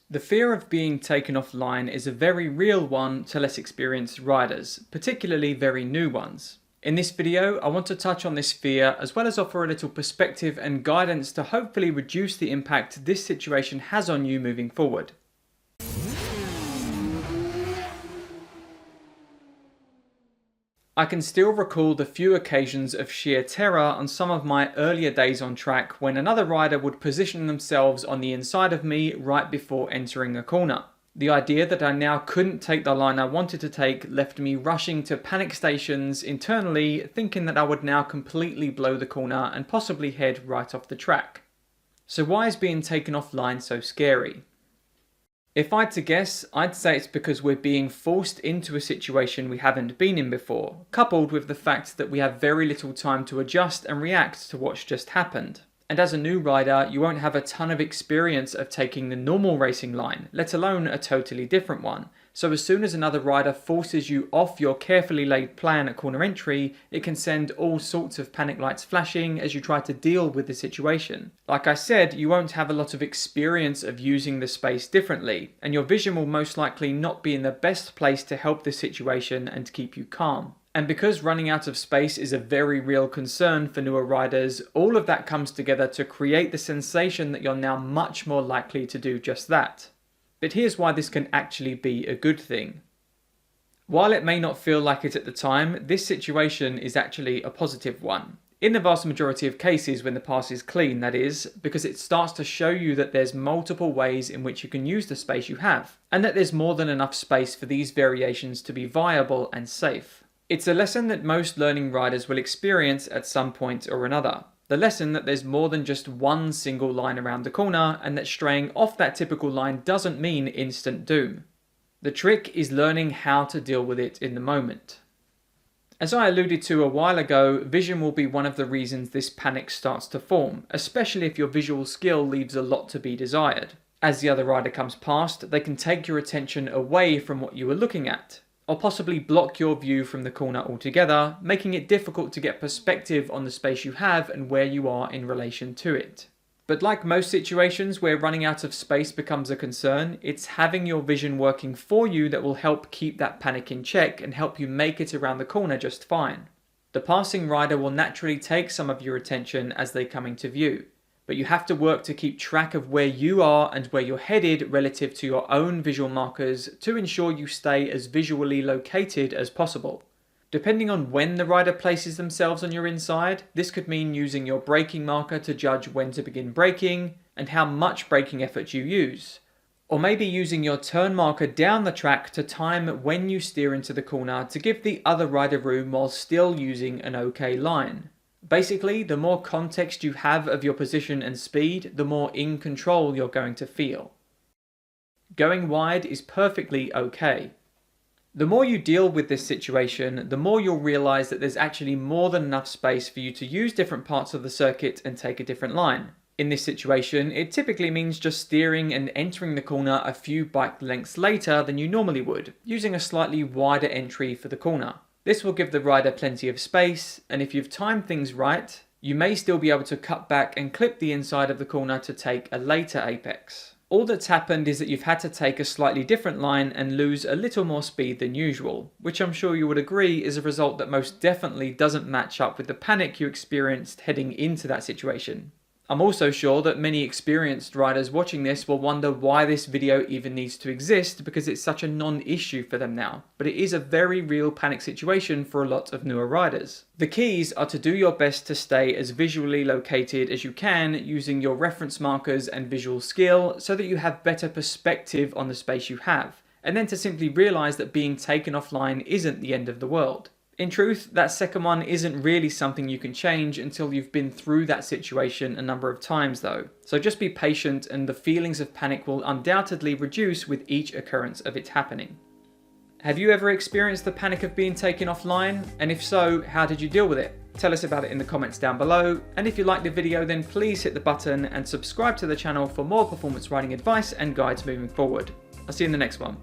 The fear of being taken offline is a very real one to less experienced riders, particularly very new ones. In this video, I want to touch on this fear as well as offer a little perspective and guidance to hopefully reduce the impact this situation has on you moving forward. I can still recall the few occasions of sheer terror on some of my earlier days on track when another rider would position themselves on the inside of me right before entering a corner. The idea that I now couldn't take the line I wanted to take left me rushing to panic stations internally, thinking that I would now completely blow the corner and possibly head right off the track. So why is being taken offline so scary? If I had to guess, I'd say it's because we're being forced into a situation we haven't been in before, coupled with the fact that we have very little time to adjust and react to what's just happened. And as a new rider, you won't have a ton of experience of taking the normal racing line, let alone a totally different one. So as soon as another rider forces you off your carefully laid plan at corner entry, it can send all sorts of panic lights flashing as you try to deal with the situation. Like I said, you won't have a lot of experience of using the space differently, and your vision will most likely not be in the best place to help the situation and to keep you calm. And because running out of space is a very real concern for newer riders, all of that comes together to create the sensation that you're now much more likely to do just that. But here's why this can actually be a good thing. While it may not feel like it at the time, this situation is actually a positive one. In the vast majority of cases when the pass is clean, that is, because it starts to show you that there's multiple ways in which you can use the space you have, and that there's more than enough space for these variations to be viable and safe. It's a lesson that most learning riders will experience at some point or another. The lesson that there's more than just one single line around the corner, and that straying off that typical line doesn't mean instant doom. The trick is learning how to deal with it in the moment. As I alluded to a while ago, vision will be one of the reasons this panic starts to form, especially if your visual skill leaves a lot to be desired. As the other rider comes past, they can take your attention away from what you were looking at, or possibly block your view from the corner altogether, making it difficult to get perspective on the space you have and where you are in relation to it. But like most situations where running out of space becomes a concern, it's having your vision working for you that will help keep that panic in check and help you make it around the corner just fine. The passing rider will naturally take some of your attention as they come into view, but you have to work to keep track of where you are and where you're headed relative to your own visual markers to ensure you stay as visually located as possible. Depending on when the rider places themselves on your inside, this could mean using your braking marker to judge when to begin braking and how much braking effort you use. Or maybe using your turn marker down the track to time when you steer into the corner to give the other rider room while still using an okay line. Basically, the more context you have of your position and speed, the more in control you're going to feel. Going wide is perfectly okay. The more you deal with this situation, the more you'll realize that there's actually more than enough space for you to use different parts of the circuit and take a different line. In this situation, it typically means just steering and entering the corner a few bike lengths later than you normally would, using a slightly wider entry for the corner. This will give the rider plenty of space, and if you've timed things right, you may still be able to cut back and clip the inside of the corner to take a later apex. All that's happened is that you've had to take a slightly different line and lose a little more speed than usual, which I'm sure you would agree is a result that most definitely doesn't match up with the panic you experienced heading into that situation. I'm also sure that many experienced riders watching this will wonder why this video even needs to exist because it's such a non-issue for them now, but it is a very real panic situation for a lot of newer riders. The keys are to do your best to stay as visually located as you can using your reference markers and visual skill so that you have better perspective on the space you have, and then to simply realize that being taken offline isn't the end of the world. In truth, that second one isn't really something you can change until you've been through that situation a number of times though. So just be patient and the feelings of panic will undoubtedly reduce with each occurrence of it happening. Have you ever experienced the panic of being taken offline? And if so, how did you deal with it? Tell us about it in the comments down below. And if you liked the video, then please hit the button and subscribe to the channel for more performance riding advice and guides moving forward. I'll see you in the next one.